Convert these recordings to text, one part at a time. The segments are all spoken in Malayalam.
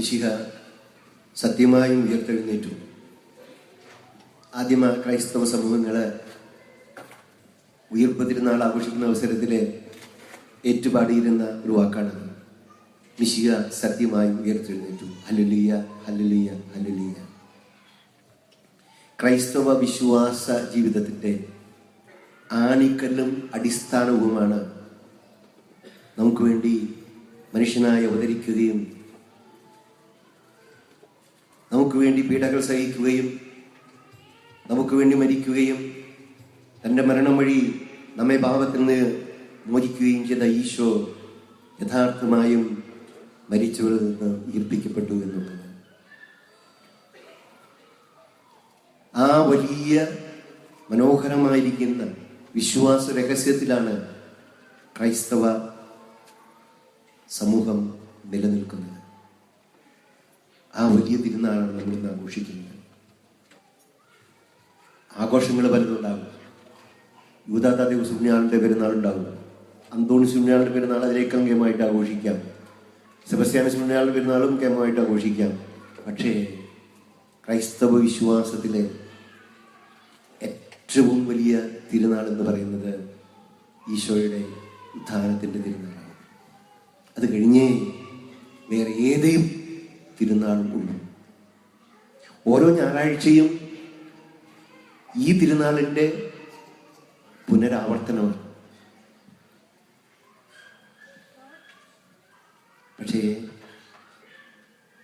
മിശിഹ സത്യമായും ഉയർത്തെഴുന്നേറ്റു. ആദിമ ക്രൈസ്തവ സമൂഹങ്ങൾ ഉയർപ്പ് തിരുനാൾ ആഘോഷിക്കുന്ന അവസരത്തിൽ ഏറ്റുപാടിയിരുന്ന ഒരു വാക്കാണത്. മിശിഹ സത്യമായും ഉയർത്തെഴുന്നേറ്റു. Hallelujah, hallelujah, hallelujah. ക്രൈസ്തവ വിശ്വാസ ജീവിതത്തിൻ്റെ ആണിക്കല്ലും അടിസ്ഥാനവുമാണ് നമുക്ക് വേണ്ടി മനുഷ്യനായി അവതരിക്കുകയും നമുക്ക് വേണ്ടി പീഡകൾ സഹിക്കുകയും നമുക്ക് വേണ്ടി മരിക്കുകയും തൻ്റെ മരണം വഴി നമ്മെ പാപത്തിൽ നിന്ന് മോചിക്കുകയും ചെയ്ത ഈശോ യഥാർത്ഥമായും മരിച്ചവരിൽ നിന്ന് ഉയർപ്പിക്കപ്പെട്ടു എന്നുള്ളത്. ആ വലിയ മനോഹരമായിരിക്കുന്ന വിശ്വാസ രഹസ്യത്തിലാണ് ക്രൈസ്തവ സമൂഹം നിലനിൽക്കുന്നത്. ആ വലിയ തിരുനാളാണ് നമ്മളിന്ന് ആഘോഷിക്കുന്നത്. ആഘോഷങ്ങൾ പലതുണ്ടാകും. യൂദാത്താദേവ് സുബ്നിയാളിൻ്റെ പെരുന്നാളുണ്ടാകും. അന്തോണി സുബ്നിയാളിൻ്റെ പെരുന്നാൾ അതിലേക്കും കേമമായിട്ട് ആഘോഷിക്കാം. സെബസ്ത്യാനോസ് പുണ്യാളൻ്റെ പെരുന്നാളും കേമമായിട്ട് ആഘോഷിക്കാം. പക്ഷേ ക്രൈസ്തവ വിശ്വാസത്തിലെ ഏറ്റവും വലിയ തിരുനാൾ എന്ന് പറയുന്നത് ഈശോയുടെ ഉത്ഥാനത്തിൻ്റെ തിരുനാളാണ്. അത് കഴിഞ്ഞേ വേറെ ഏതെയും തിരുനാളും ഉള്ളൂ. ഓരോ ഞായറാഴ്ചയും ഈ തിരുനാളിൻ്റെ പുനരാവർത്തനമാണ്. പക്ഷേ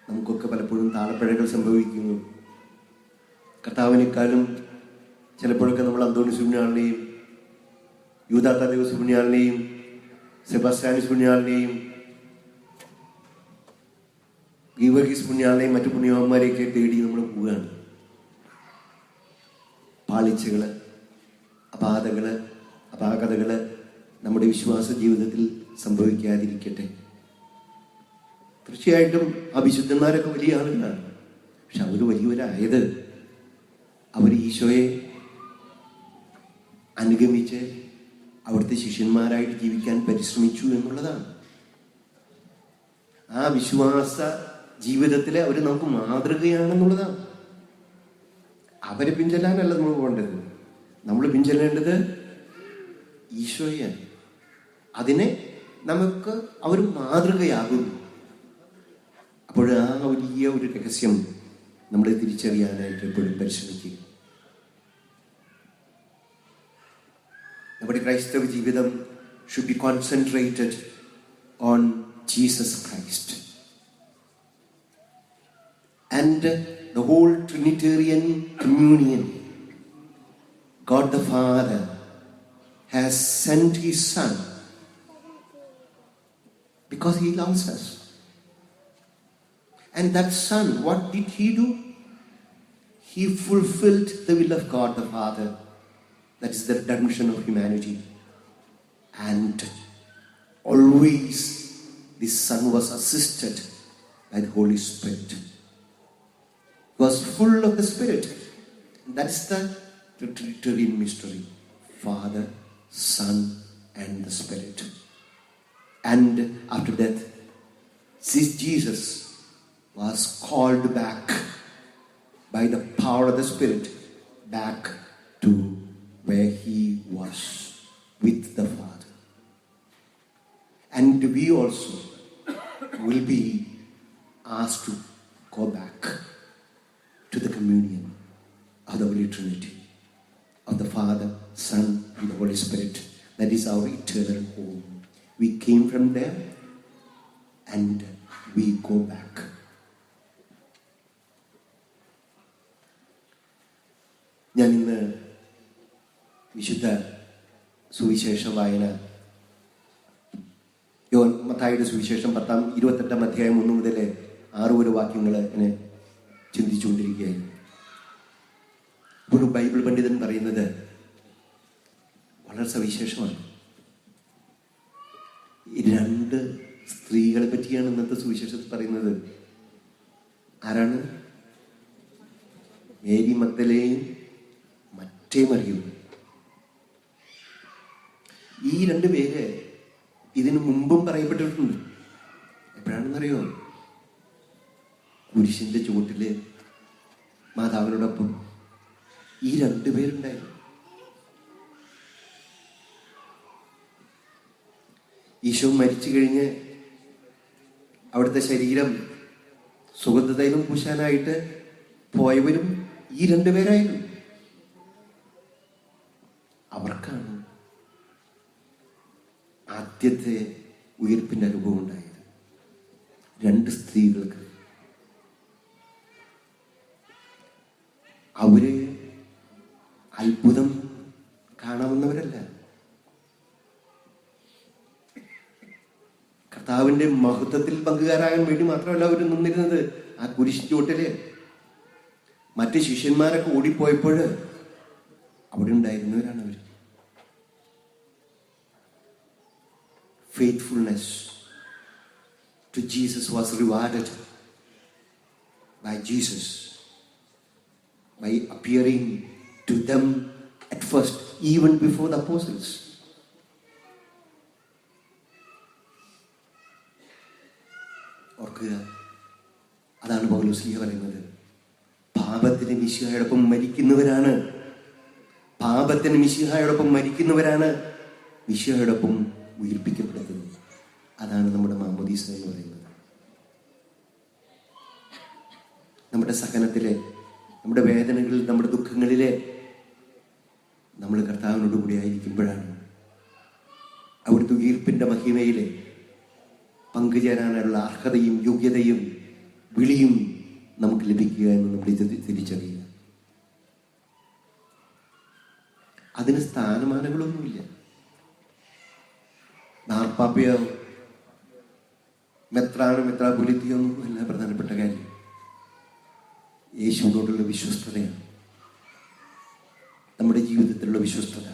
നമുക്കൊക്കെ പലപ്പോഴും താളപ്പിഴകൾ സംഭവിക്കുന്നു. കർത്താവിനേക്കാളും ചിലപ്പോഴൊക്കെ നമ്മൾ അന്തോണീസ് പുണ്യാളിനെയും യൂദാത്താദേവസ് പുണ്യാളിനെയും സെബാസ്റ്റ്യാനോസ് പുണ്യാളിനെയും ഗീവർഗീസ് പുണ്യാളിനെയും മറ്റു പുണ്യവാന്മാരെയൊക്കെ തേടി നമ്മൾ പോവുകയാണ്. പാളിച്ചകള്, അപാകതകള് നമ്മുടെ വിശ്വാസ ജീവിതത്തിൽ സംഭവിക്കാതിരിക്കട്ടെ. തീർച്ചയായിട്ടും ആ വിശുദ്ധന്മാരൊക്കെ വലിയ ആളുകളാണ്. പക്ഷെ അവർ വലിയവരായത് അവർ ഈശോയെ അനുഗമിച്ച് അവിടുത്തെ ശിഷ്യന്മാരായിട്ട് ജീവിക്കാൻ പരിശ്രമിച്ചു എന്നുള്ളതാണ്. ആ വിശ്വാസ ജീവിതത്തിലെ അവർ നമുക്ക് മാതൃകയാണെന്നുള്ളതാണ്. അവരെ പിൻചെല്ലാനല്ല നമ്മൾ പോകേണ്ടത്. നമ്മൾ പിൻചെല്ലേണ്ടത് ഈശോയാണ്. അതിനെ നമുക്ക് അവർ മാതൃകയാകുന്നു. അപ്പോൾ ആ വലിയ ഒരു രഹസ്യം നമ്മൾ തിരിച്ചറിയാനായിട്ട് എപ്പോഴും പരിശ്രമിക്കുക. നമ്മുടെ ക്രൈസ്തവ ജീവിതം should be concentrated on Jesus Christ. And the whole Trinitarian communion, God the Father has sent His Son because He loves us. And that Son, what did He do? He fulfilled the will of God the Father. That is the redemption of humanity. And always the Son was assisted by the Holy Spirit. He was full of the Spirit. That's the Trinitarian mystery. Father, Son, and the Spirit. And after death, this Jesus was called back by the power of the Spirit back to where He was with the Father. And we also will be asked to go back to the communion of the Holy Trinity, of the Father, Son, and the Holy Spirit. That is our eternal home. We came from there and we go back. ഞാൻ ഇന്ന് വിശുദ്ധ സുവിശേഷ വായന മത്തായിയുടെ സുവിശേഷം 28 അധ്യായം 1 മുതൽ 6 വരെ വാക്യങ്ങൾ എന്നെ ചിന്തിച്ചുകൊണ്ടിരിക്കുകയായിരുന്നു. ഒരു ബൈബിൾ പണ്ഡിതൻ പറയുന്നത് വളരെ സവിശേഷമാണ്. ഈ 2 സ്ത്രീകളെ പറ്റിയാണ് ഇന്നത്തെ സുവിശേഷത്തിൽ പറയുന്നത്. ആരാണ്? മേരി മഗ്ദലേയും മറ്റേ മറിയവും. ഈ 2 പേര് ഇതിനു മുമ്പും പറയപ്പെട്ടിട്ടുണ്ട്. എപ്പോഴാണെന്നറിയോ? കുരിശിൻ്റെ ചുവട്ടില് മാതാവിനോടൊപ്പം ഈ രണ്ടുപേരുണ്ടായിരുന്നു. ഈശോ മരിച്ചു കഴിഞ്ഞ് അവിടുത്തെ ശരീരം സുഗന്ധതൈലം പൂശാനായിട്ട് പോയവരും ഈ രണ്ടുപേരായിരുന്നു. അവർക്കാണ് ആദ്യത്തെ ഉയർപ്പിൻ്റെ അനുഭവം ഉണ്ടായത്. രണ്ട് സ്ത്രീകൾക്ക്. അവര് അത്ഭുതം കാണാവുന്നവരല്ല. കർത്താവിന്റെ മഹത്വത്തിൽ പങ്കുകാരാകാൻ വേണ്ടി മാത്രമല്ല അവർ നിന്നിരുന്നത് ആ കുരിശിൻ ചുവട്ടില്. മറ്റ് ശിഷ്യന്മാരൊക്കെ ഓടിപ്പോയപ്പോൾ അവിടെ ഉണ്ടായിരുന്നവരാണ് അവർ. Faithfulness to Jesus was rewarded by Jesus by appearing to them at first, even before the apostles. ഓർക്കുക, അതാണ് പൗലോസ് പറയുന്നത്. പാപത്തിന് മിശിഹായോടൊപ്പം മരിക്കുന്നവരാണ്, പാപത്തിന് മിശിഹായോടൊപ്പം മരിക്കുന്നവരാണ് മിശിഹായോടൊപ്പം ഉയർപ്പിക്കപ്പെടുന്നത്. അതാണ് നമ്മുടെ മാമോദീസ എന്ന് പറയുന്നത്. നമ്മുടെ സഹനത്തിലെ, നമ്മുടെ വേദനകളിൽ, നമ്മുടെ ദുഃഖങ്ങളിലെ നമ്മൾ കർത്താവിനോട് കൂടി ആയിരിക്കുമ്പോഴാണ് അവിടുത്തെ ഉയർപ്പിൻ്റെ മഹിമയിലെ പങ്കുചേരാനുള്ള അർഹതയും യോഗ്യതയും വിളിയും നമുക്ക് ലഭിക്കുക എന്ന് നമ്മൾ തിരിച്ചറിയുക. അതിന് സ്ഥാനമാനങ്ങളൊന്നുമില്ല. മാർപ്പാപ്പയോ മെത്രാപൊലീത്തയൊന്നും അല്ല പ്രധാനപ്പെട്ട കാര്യം. യേശുവിനോടുള്ള വിശ്വസ്തതയാണ്, നമ്മുടെ ജീവിതത്തിലുള്ള വിശ്വസ്തത.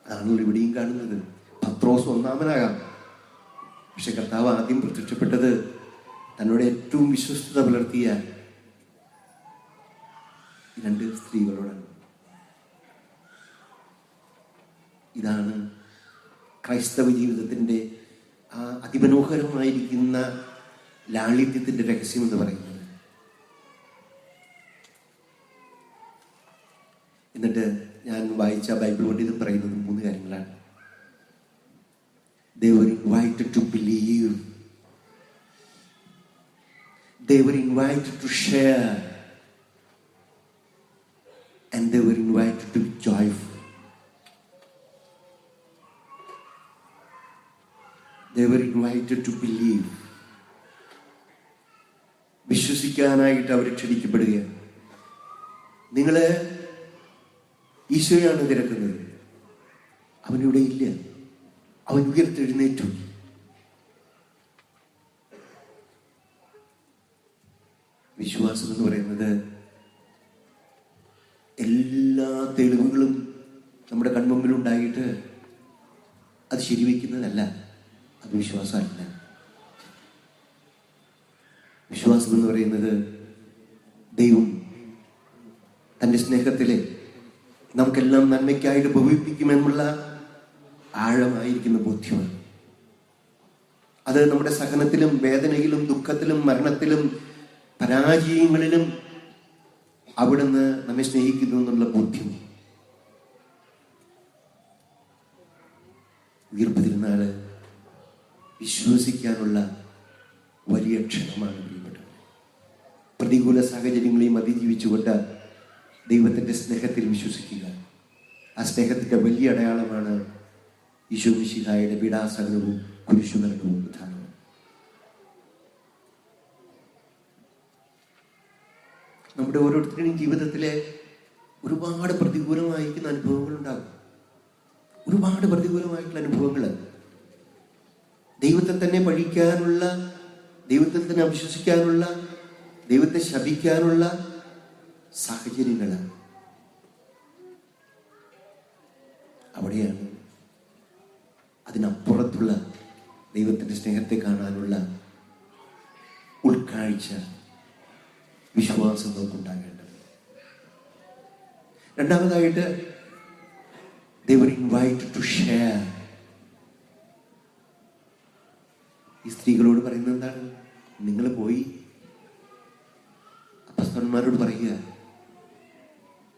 അതാണല്ലോ ഇവിടെയും കാണുന്നത്. പത്രോസ് ഒന്നാമനാകാം, പക്ഷെ കർത്താവ് ആദ്യം പ്രത്യക്ഷപ്പെട്ടത് തന്നോട് ഏറ്റവും വിശ്വസ്തത പുലർത്തിയ രണ്ട് സ്ത്രീകളോടാണ്. ഇതാണ് ക്രൈസ്തവ ജീവിതത്തിൻ്റെ ആ അതിമനോഹരമായിരിക്കുന്ന ലാളിത്യത്തിൻ്റെ രഹസ്യം എന്ന് പറയുന്നത്. എന്നിട്ട് ഞാൻ വായിച്ച ബൈബിൾ കൊണ്ട് ഇത് പറയുന്നത് 3 കാര്യങ്ങളാണ്. They were invited to believe. They were invited to share. And they were invited to be joyful. They were invited to believe. വിശ്വസിക്കാനായിട്ട് അവർ ക്ഷണിക്കപ്പെടുകയാണ്. നിങ്ങൾ ഈശോയാണ് തിരക്കുന്നത്, അവനിവിടെ ഇല്ല, അവൻ ഉയർത്തെഴുന്നേറ്റു. വിശ്വാസം എന്ന് പറയുന്നത് എല്ലാ തെളിവുകളും നമ്മുടെ കൺമുമ്പിലുണ്ടായിട്ട് അത് ശരിവെക്കുന്നതല്ല. അത് വിശ്വാസമല്ല. വിശ്വാസം എന്ന് പറയുന്നത് ദൈവം തൻ്റെ സ്നേഹത്തിലെ നമുക്കെല്ലാം നന്മയ്ക്കായിട്ട് ഭവിപ്പിക്കുമെന്നുള്ള ആഴമായിരിക്കുന്ന ബോധ്യമാണ്. അത് നമ്മുടെ സഹനത്തിലും വേദനയിലും ദുഃഖത്തിലും മരണത്തിലും പരാജയങ്ങളിലും അവിടുന്ന് നമ്മെ സ്നേഹിക്കുന്നു എന്നുള്ള ബോധ്യം. ഉയർപ്പ് തിരുനാള് വിശ്വസിക്കാനുള്ള വലിയ ക്ഷണമാണ് പ്രിയപ്പെട്ടത്. പ്രതികൂല സാഹചര്യങ്ങളെയും അതിജീവിച്ചുകൊണ്ട് ദൈവത്തിൻ്റെ സ്നേഹത്തിൽ വിശ്വസിക്കുക. ആ സ്നേഹത്തിൻ്റെ വലിയ അടയാളമാണ് ഈശോ മിശിഹായുടെ പീഡാസഹനവും കുരിശുമരണവും ഉത്ഥാനവും. നമ്മുടെ ഓരോരുത്തരുടെയും ജീവിതത്തിലെ ഒരുപാട് പ്രതികൂലമായിരിക്കുന്ന അനുഭവങ്ങൾ ഉണ്ടാകും. ഒരുപാട് പ്രതികൂലമായിട്ടുള്ള അനുഭവങ്ങൾ, ദൈവത്തെ തന്നെ പഴിക്കാനുള്ള, ദൈവത്തെ തന്നെ അവിശ്വസിക്കാനുള്ള, ദൈവത്തെ ശപിക്കാനുള്ള സാഹചര്യങ്ങൾ. അവിടെയാണ് അതിനപ്പുറത്തുള്ള ദൈവത്തിൻ്റെ സ്നേഹത്തെ കാണാനുള്ള ഉൾക്കാഴ്ച, വിശ്വാസം നമുക്കുണ്ടാകേണ്ടത്. രണ്ടാമതായിട്ട് they were invited to share. ഈ സ്ത്രീകളോട് പറയുന്നത് എന്താണ്? നിങ്ങൾ പോയി അപ്പസ്തലന്മാരോട് പറയുക,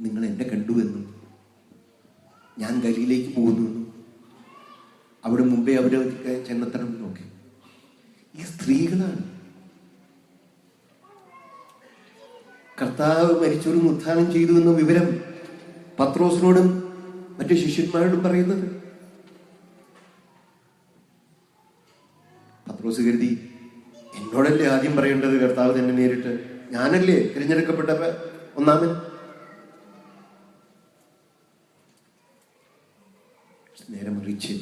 നിങ്ങൾ എന്നെ കണ്ടുവെന്നും ഞാൻ ഗലീലയിലേക്ക് പോകുന്നുവെന്നും അവിടെ മുമ്പേ അവരൊക്കെ ചെന്നെത്തണം നോക്കി. ഈ സ്ത്രീകളാണ്. കർത്താവ് മരിച്ചവരും ഉത്ഥാനം ചെയ്തു എന്ന വിവരം പത്രോസിനോടും മറ്റു ശിഷ്യന്മാരോടും പറയുന്നത്. പത്രോസ് കരുതി, എന്നോടല്ലേ ആദ്യം പറയേണ്ടത് കർത്താവ് തന്നെ നേരിട്ട്, ഞാനല്ലേ തിരഞ്ഞെടുക്കപ്പെട്ട ഒന്നാമൻ. നേരെ മറിച്ച്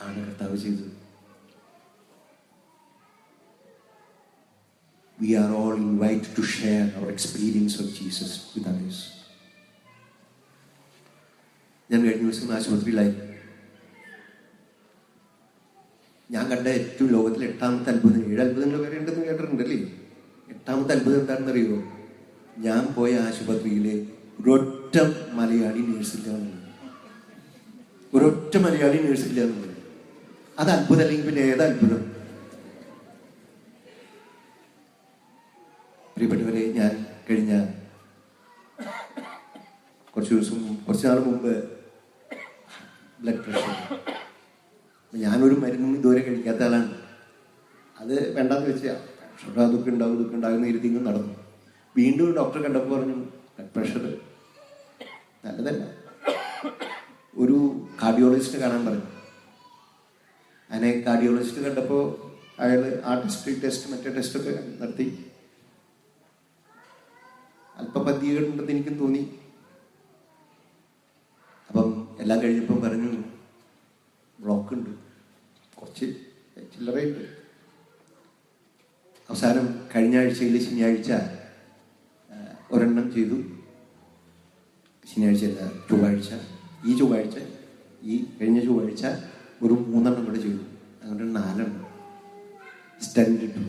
ആണ് കർത്താവ് ചെയ്തത്. We are all invited to share our experience of Jesus with others. ഞാൻ കഴിഞ്ഞ ദിവസം ആശുപത്രിയിലായി. ഞാൻ കണ്ട ഏറ്റവും ലോകത്തിലെ 8ാമത്തെ അത്ഭുതം, 7 അത്ഭുതങ്ങൾ വരെ ഉണ്ടെന്ന് കേട്ടിട്ടുണ്ടല്ലേ. 8ാമത്തെ അത്ഭുതം എന്താണെന്ന് അറിയുമോ? ഞാൻ പോയ ആശുപത്രിയിലെ ഒരൊറ്റ മലയാളി നേഴ്സില്ല എന്നുള്ളത്. ഒരൊറ്റ മലയാളി നേഴ്സില്ല എന്നുള്ളത്. അത് അത്ഭുതം അല്ലെങ്കിൽ പിന്നെ ഏത് അത്ഭുതം? പ്രിയപ്പെട്ടവരെ, ഞാൻ കഴിഞ്ഞ കുറച്ച് നാൾ മുമ്പ് ബ്ലഡ് പ്രഷർ, ഞാനൊരു മരുന്നും ഇതുവരെ കഴിക്കാത്ത ആളാണ്. അത് വേണ്ടാന്ന് വെച്ചാൽ പ്രഷർ അതൊക്കെ ഉണ്ടാകുന്ന ഇരുത്തിങ്ങ് നടന്നു. വീണ്ടും ഡോക്ടറെ കണ്ടപ്പോൾ പറഞ്ഞു, ബ്ലഡ് പ്രഷർ നല്ലതല്ല, ഒരു കാർഡിയോളജിസ്റ്റ് കാണാൻ പറഞ്ഞു. അങ്ങനെ കാർഡിയോളജിസ്റ്റ് കണ്ടപ്പോൾ അയാൾ ആ ടെസ്റ്റ് മറ്റേ ടെസ്റ്റൊക്കെ നടത്തി. അല്പം പന്തികേടുണ്ടെന്ന് എനിക്കും തോന്നി. അപ്പം എല്ലാം കഴിഞ്ഞപ്പം പറഞ്ഞു, ബ്ലോക്ക് ഉണ്ട്, കുറച്ച് ചില്ലറയുണ്ട്. അവസാനം കഴിഞ്ഞ ആഴ്ചയിൽ ശനിയാഴ്ച ഒരെണ്ണം ചെയ്തു. ശനിയാഴ്ച അല്ല, ചൊവ്വാഴ്ച, ഈ കഴിഞ്ഞ ചൊവ്വാഴ്ച ഒരു 3 എണ്ണം കൂടെ ചെയ്തു. അങ്ങനെ 4 എണ്ണം സ്റ്റെൻഡ് ഇട്ടു.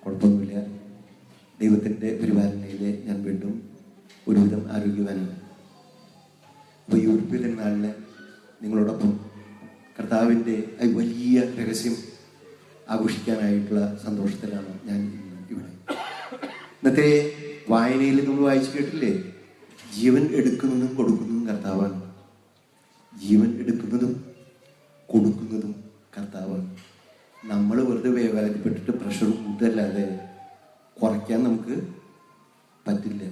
കുഴപ്പമൊന്നുമില്ല. ദൈവത്തിൻ്റെ പരിപാലനയിൽ ഞാൻ വീണ്ടും ഒരുവിധം ആരോഗ്യവാനാണ്. അപ്പോൾ ഈ ഉറുപ്പിലെ നാളിൽ നിങ്ങളോടൊപ്പം കർത്താവിൻ്റെ വലിയ രഹസ്യം ആഘോഷിക്കാനായിട്ടുള്ള സന്തോഷത്തിലാണ് ഞാൻ ഇവിടെ. ഇന്നത്തെ വായനയിൽ നമ്മൾ വായിച്ചു കേട്ടില്ലേ, ജീവൻ എടുക്കുന്നതും കൊടുക്കുന്നതും കർത്താവാണ്. ജീവൻ എടുക്കുന്നതും കൊടുക്കുന്നതും കർത്താവാണ്. നമ്മൾ വെറുതെ വേവലാതിപ്പെട്ടിട്ട് പ്രഷർ കൂട്ടല്ലാതെ കുറയ്ക്കാൻ നമുക്ക് പറ്റില്ല.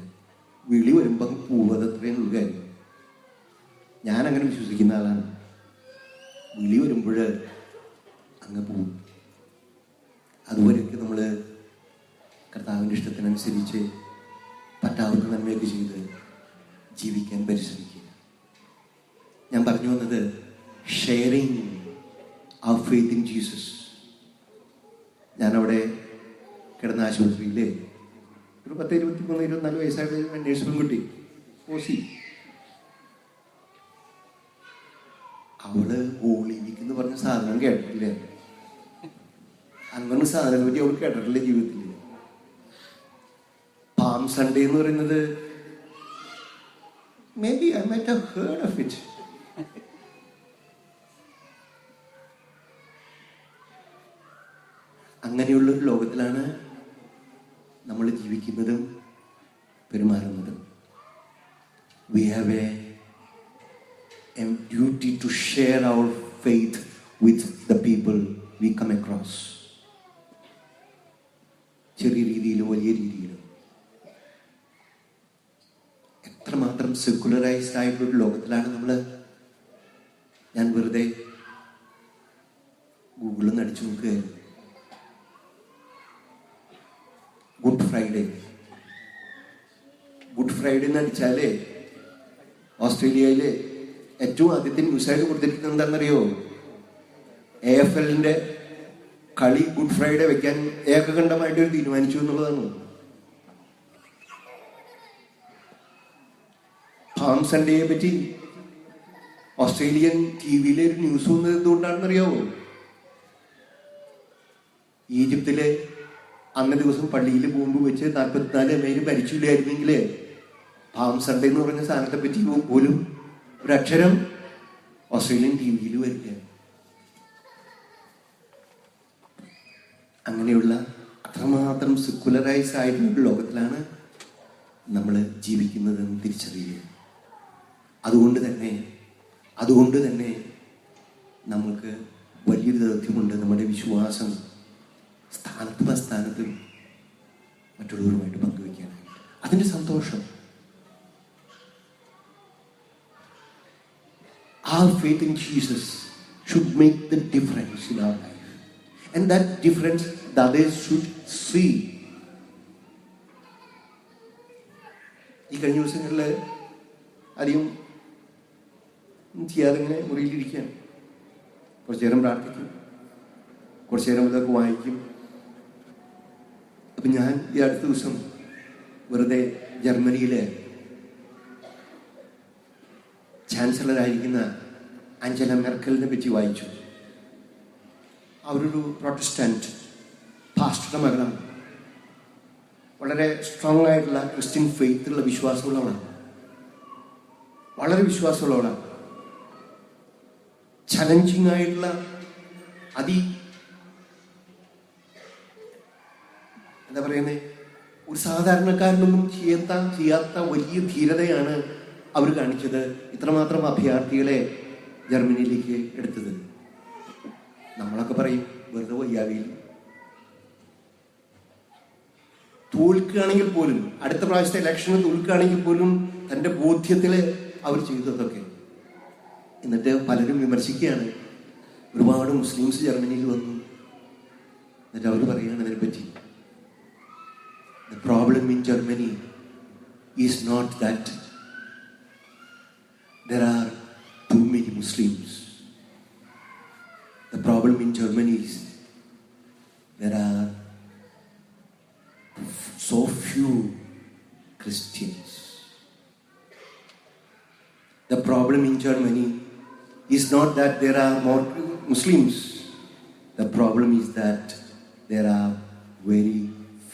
വിളി വരുമ്പോൾ പോവത് അത്രയും ഉള്ള കാര്യം. ഞാനങ്ങനെ വിശ്വസിക്കുന്ന ആളാണ്. വിളി വരുമ്പോൾ അങ്ങ് പോവും. അതുവരെയൊക്കെ നമ്മൾ കർത്താവിൻ്റെ ഇഷ്ടത്തിനനുസരിച്ച് പറ്റാവുന്ന നന്മയൊക്കെ ചെയ്ത് ജീവിക്കാൻ പരിശ്രമിക്കുക. ഞാൻ പറഞ്ഞു വന്നത് sharing our faith in Jesus. ഞാനവിടെ കിടന്ന ആശുപത്രിയിൽ ഒരു 10, 23, 24 വയസ്സായ നേഴ്സ് പെൺകുട്ടി ഓസി, അവള് ഹോളി വീക്ക് എന്ന് പറഞ്ഞ സാധനം കേട്ടിട്ടില്ല. അങ്ങനെ സാധനത്തെ പറ്റി അവൾ കേട്ടിട്ടില്ല ജീവിതത്തിൽ. പാം സൺഡേ എന്ന് പറയുന്നത് may be I might have heard of it. അങ്ങനെയുള്ളൊരു ലോകത്തിലാണ് നമ്മൾ ജീവിക്കുന്നതും പെരുമാറുന്നതും. We have a duty to share our faith with the people we come across. ചെറിയ രീതിയിലും വലിയ രീതിയിലും. എത്രമാത്രം സെക്കുലറൈസ്ഡ് ആയിട്ടുള്ള ലോകത്തിലാണ് നമ്മൾ. ഞാൻ വെറുതെ ഗൂഗിളിൽ നിന്ന് അടിച്ചു നോക്കുകയായിരുന്നു. ഗുഡ് ഫ്രൈഡേ എന്ന് അടിച്ചാലേ ഓസ്ട്രേലിയയിലെ ഏറ്റവും ആദ്യത്തെ ന്യൂസായിട്ട് കൊടുത്തിരിക്കുന്നത് എന്താണെന്നറിയോ? AFLന്റെ കളി ഗുഡ് ഫ്രൈഡേ വെക്കാൻ ഏകകണ്ഠമായിട്ട് തീരുമാനിച്ചു എന്നുള്ളതാണ്. പാം സൺഡേയെ പറ്റി ഓസ്ട്രേലിയൻ TV-യിലെ ഒരു ന്യൂസ് വന്നത് എന്തുകൊണ്ടാണെന്നറിയാവോ? ഈജിപ്തിലെ അന്ന ദിവസം പള്ളിയിൽ ബോംബ് വെച്ച് 44 പേര് മരിച്ചില്ലായിരുന്നെങ്കിൽ പാം സൺഡേ എന്ന് പറഞ്ഞ സാധനത്തെ പറ്റി പോലും ഒരക്ഷരം ഓസ്ട്രേലിയൻ TV-യിൽ വരില്ല. അങ്ങനെയുള്ള അത്രമാത്രം സെക്കുലറൈസ് ആയിട്ടുള്ള ലോകത്തിലാണ് നമ്മൾ ജീവിക്കുന്നതെന്ന് തിരിച്ചറിയുക. അതുകൊണ്ട് തന്നെ നമുക്ക് വലിയൊരു ദൗത്യമുണ്ട്. നമ്മുടെ വിശ്വാസം സ്ഥാനത്തും അസ്ഥാനത്തും മറ്റുള്ളവരുമായിട്ട് പങ്കുവയ്ക്കാനായിട്ട്. അതിൻ്റെ സന്തോഷം, our faith in Jesus should make the difference in our life, and that difference the others should see. ഈ കഴിഞ്ഞ ദിവസങ്ങളിൽ അധികം ചെയ്യാതെ ഇങ്ങനെ മുറിയിലിരിക്കാൻ കുറച്ചു നേരം പ്രാർത്ഥിക്കും, കുറച്ചു നേരം ഇതൊക്കെ വായിക്കും. അപ്പം ഞാൻ ഈ അടുത്ത ദിവസം വെറുതെ ജർമ്മനിയിലെ ചാൻസലറായിരിക്കുന്ന ആഞ്ചല മെർക്കലിനെ പറ്റി വായിച്ചു. അവരൊരു പ്രൊട്ടസ്റ്റന്റ് പാസ്റ്ററുടെ മകളാണ്. വളരെ സ്ട്രോങ് ആയിട്ടുള്ള ക്രിസ്ത്യൻ ഫെയ്ത്തുള്ള വിശ്വാസമുള്ളവളാണ്, വളരെ വിശ്വാസമുള്ളവളാണ്. ചലഞ്ചിങ് ആയിട്ടുള്ള എന്താ പറയുന്നത്, ഒരു സാധാരണക്കാരനൊന്നും ചെയ്യാത്ത വലിയ ധീരതയാണ് അവർ കാണിച്ചത്. ഇത്രമാത്രം അഭയാർത്ഥികളെ ജർമ്മനിയിലേക്ക് എടുത്തത്. നമ്മളൊക്കെ പറയും വെറുതെ വയ്യാവിയിൽ. തോൽക്കുകയാണെങ്കിൽ പോലും, അടുത്ത പ്രാവശ്യത്തെ ഇലക്ഷന് തോൽക്കുകയാണെങ്കിൽ പോലും തൻ്റെ ബോധ്യത്തിൽ അവർ ചെയ്തതൊക്കെ. എന്നിട്ട് പലരും വിമർശിക്കുകയാണ്. ഒരുപാട് മുസ്ലിംസ് ജർമ്മനിയിൽ വന്നു. എന്നിട്ട് അവർ പറയുകയാണ് അതിനെപ്പറ്റി, the problem in Germany is not that there are too many Muslims. The problem in Germany is there are so few Christians. The problem in Germany is not that there are more Muslims. The problem is that there are very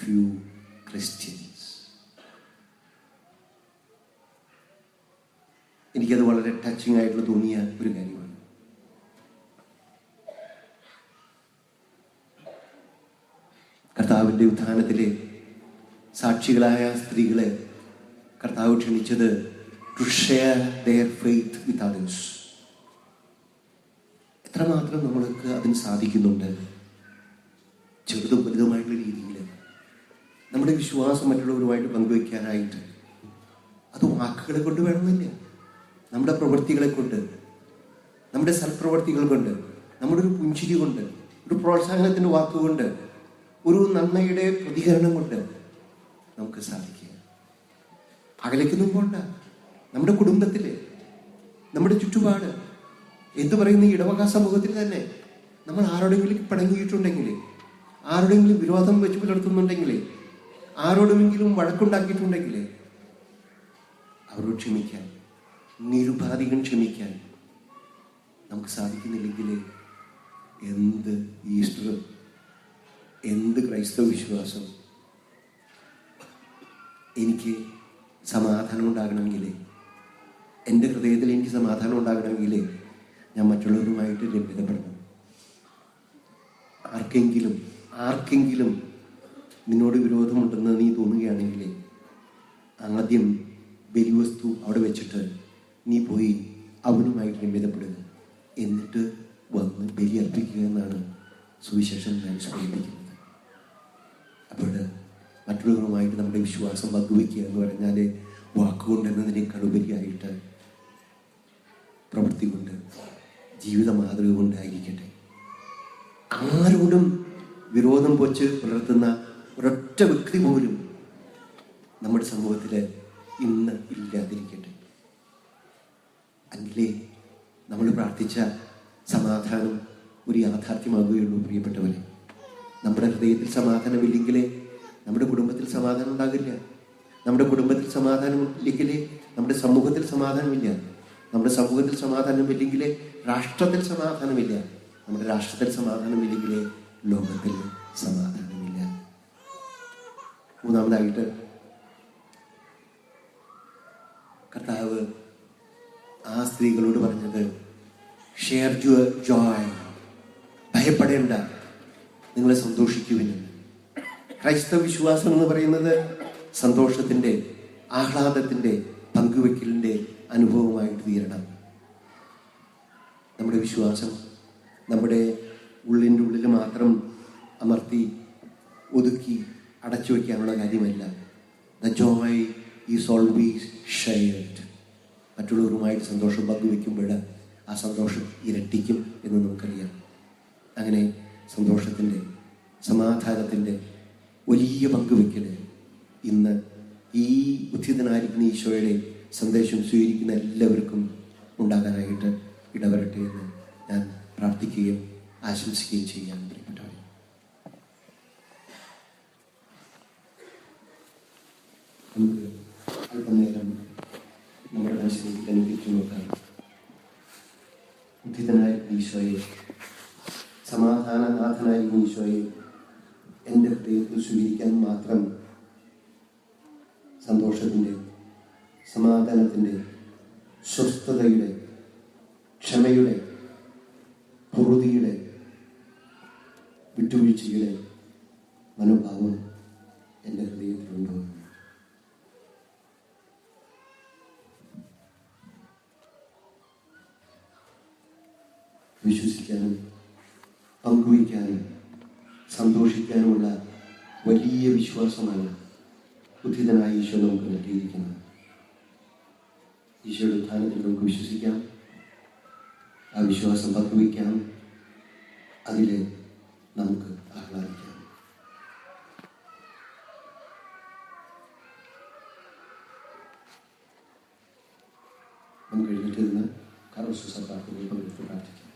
few Christians. എനിക്കത് വളരെ ടച്ചിങ് ആയിട്ടുള്ള തോന്നിയ ഒരു കാര്യമാണ്. കർത്താവിൻ്റെ ഉത്ഥാനത്തിലെ സാക്ഷികളായ സ്ത്രീകളെ കർത്താവ് ക്ഷണിച്ചത് to share their faith with others. എത്രമാത്രം നമ്മൾക്ക് അതിന് സാധിക്കുന്നുണ്ട്. ചെറുതും വലുതുമായിട്ടുള്ള രീതിയിൽ നമ്മുടെ വിശ്വാസം മറ്റുള്ളവരുമായിട്ട് പങ്കുവയ്ക്കാനായിട്ട്. അത് വാക്കുകളെ കൊണ്ട് വേണമെന്നില്ല, നമ്മുടെ പ്രവൃത്തികളെ കൊണ്ട്, നമ്മുടെ സൽപ്രവൃത്തികൾ കൊണ്ട്, നമ്മുടെ ഒരു പുഞ്ചിരി കൊണ്ട്, ഒരു പ്രോത്സാഹനത്തിൻ്റെ വാക്കുകൊണ്ട്, ഒരു നന്മയുടെ പ്രതികരണം കൊണ്ട് നമുക്ക് സാധിക്കുക. അകലേക്കൊന്നും പോണ്ട. നമ്മുടെ കുടുംബത്തിൽ, നമ്മുടെ ചുറ്റുപാട്, എന്തു പറയുന്ന ഈ ഇടവക സമൂഹത്തിൽ തന്നെ നമ്മൾ ആരോടെങ്കിലും പിണങ്ങിയിട്ടുണ്ടെങ്കിൽ, ആരോടെങ്കിലും വിരോധം വെച്ച് പുലർത്തുന്നുണ്ടെങ്കിൽ, ആരോടെങ്കിലും വഴക്കുണ്ടാക്കിയിട്ടുണ്ടെങ്കിൽ അവരോട് ക്ഷമിക്കാൻ, നിരുപാധികം ക്ഷമിക്കാൻ നമുക്ക് സാധിക്കുന്നില്ലെങ്കിൽ എന്ത് ഈസ്റ്റർ, എന്ത് ക്രൈസ്തവ വിശ്വാസം? എനിക്ക് സമാധാനം ഉണ്ടാകണമെങ്കിൽ, എൻ്റെ ഹൃദയത്തിൽ എനിക്ക് സമാധാനം ഉണ്ടാകണമെങ്കിൽ ഞാൻ മറ്റുള്ളവരുമായിട്ട് ലഭ്യതപ്പെടണം. ആർക്കെങ്കിലും നിന്നോട് വിരോധമുണ്ടെന്ന് നീ തോന്നുകയാണെങ്കിൽ ആദ്യം ബലിവസ്തു അവിടെ വെച്ചിട്ട് നീ പോയി അവനുമായിട്ട് രമ്യതപ്പെടുക, എന്നിട്ട് വന്ന് ബലി അർപ്പിക്കുക എന്നാണ് സുവിശേഷം ഞാൻ സൂചിപ്പിക്കുന്നത്. അപ്പോൾ മറ്റുള്ളവരുമായിട്ട് നമ്മുടെ വിശ്വാസം പങ്കുവയ്ക്കുക എന്ന് പറഞ്ഞാൽ വാക്കുകൊണ്ടെന്നതിനേക്കാൾ ഉപരിയായിട്ട് പ്രവൃത്തി കൊണ്ട്, ജീവിത മാതൃക കൊണ്ടായിരിക്കട്ടെ. ആരോടും വിരോധം വെച്ച് പുലർത്തുന്ന ഒരൊറ്റ വ്യക്തി പോലും നമ്മുടെ സമൂഹത്തിൽ ഇന്ന് ഇല്ലാതിരിക്കട്ടെ. എങ്കിലേ നമ്മൾ പ്രാർത്ഥിച്ച സമാധാനം ഒരു യാഥാർത്ഥ്യമാകുകയുള്ളൂ. പ്രിയപ്പെട്ടവരെ, നമ്മുടെ ഹൃദയത്തിൽ സമാധാനമില്ലെങ്കിലേ നമ്മുടെ കുടുംബത്തിൽ സമാധാനം ഉണ്ടാകില്ല. നമ്മുടെ കുടുംബത്തിൽ സമാധാനം ഇല്ലെങ്കിലേ നമ്മുടെ സമൂഹത്തിൽ സമാധാനമില്ല. നമ്മുടെ സമൂഹത്തിൽ സമാധാനമില്ലെങ്കിലേ രാഷ്ട്രത്തിൽ സമാധാനമില്ല. നമ്മുടെ രാഷ്ട്രത്തിൽ സമാധാനമില്ലെങ്കിലേ ലോകത്തിൽ സമാധാനമില്ല. മൂന്നാമതായിട്ട് കർത്താവ് ആ സ്ത്രീകളോട് പറഞ്ഞത്, ഷെയർ യുവർ ജോയ്, ഭയപ്പെടേണ്ട, നിങ്ങളെ സന്തോഷിക്കുവിന്. ക്രൈസ്തവ വിശ്വാസം എന്ന് പറയുന്നത് സന്തോഷത്തിൻ്റെ, ആഹ്ലാദത്തിൻ്റെ, പങ്കുവെക്കലിൻ്റെ അനുഭവമായിട്ട് തീരണം. നമ്മുടെ വിശ്വാസം നമ്മുടെ ഉള്ളിൻ്റെ ഉള്ളിൽ മാത്രം അമർത്തി ഒതുക്കി അടച്ചു വയ്ക്കാനുള്ള കാര്യമല്ല. The Joy is always shared. മറ്റുള്ളവരുമായിട്ട് സന്തോഷം പങ്കുവെക്കുമ്പോൾ ആ സന്തോഷം ഇരട്ടിക്കും എന്ന് നമുക്കറിയാം. അങ്ങനെ സന്തോഷത്തിൻ്റെ, സമാധാനത്തിൻ്റെ വലിയ പങ്കുവെക്കൽ ഇന്ന് ഈ ഉദ്ധിതനായിരിക്കുന്ന ഈശോയുടെ സന്ദേശം സ്വീകരിക്കുന്ന എല്ലാവർക്കും ഉണ്ടാകാനായിട്ട് ഇടവരട്ടെ എന്ന് ഞാൻ പ്രാർത്ഥിക്കുകയും ആശംസിക്കുകയും ചെയ്യാൻ പ്രിയപ്പെട്ടവരെ. നമുക്ക് അല്പനേരം നമ്മുടെ മനസ്സിലേക്ക് അനുഭവിച്ചു നോക്കാം. ഉദ്ധിതനായിരിക്കുന്ന ഈശോയെ, സമാധാനനാഥനായിരിക്കുന്ന ഈശോയെ എൻ്റെ ഹൃദയത്തിൽ സ്വീകരിക്കാൻ മാത്രം സന്തോഷത്തിൻ്റെ, സമാധാനത്തിൻ്റെ, സ്വസ്ഥതയുടെ, ക്ഷമയുടെ, പൊറുതിയുടെ, വിട്ടുവീഴ്ചയുടെ മനോഭാവം എൻ്റെ ഹൃദയത്തിലുണ്ടോ? വിശ്വസിക്കാനും പങ്കുവയ്ക്കാനും സന്തോഷിക്കാനുമുള്ള വലിയ വിശ്വാസമാണ് ഉദ്ധിതനായ ഈശോ നമുക്ക് നൽകിയിരിക്കുന്നത്. ഈശോയുടെ ഉത്ഥാനത്തിൽ നമുക്ക് വിശ്വസിക്കാം, ആ വിശ്വാസം പങ്കുവയ്ക്കാം, അതിൽ നമുക്ക് ആഹ്ലാദിക്കാം. നമുക്ക് എഴുന്നേറ്റ് നിന്ന് കർമ്മ പ്രാർത്ഥനയിൽ പങ്കെടുത്ത് പ്രാർത്ഥിക്കാം.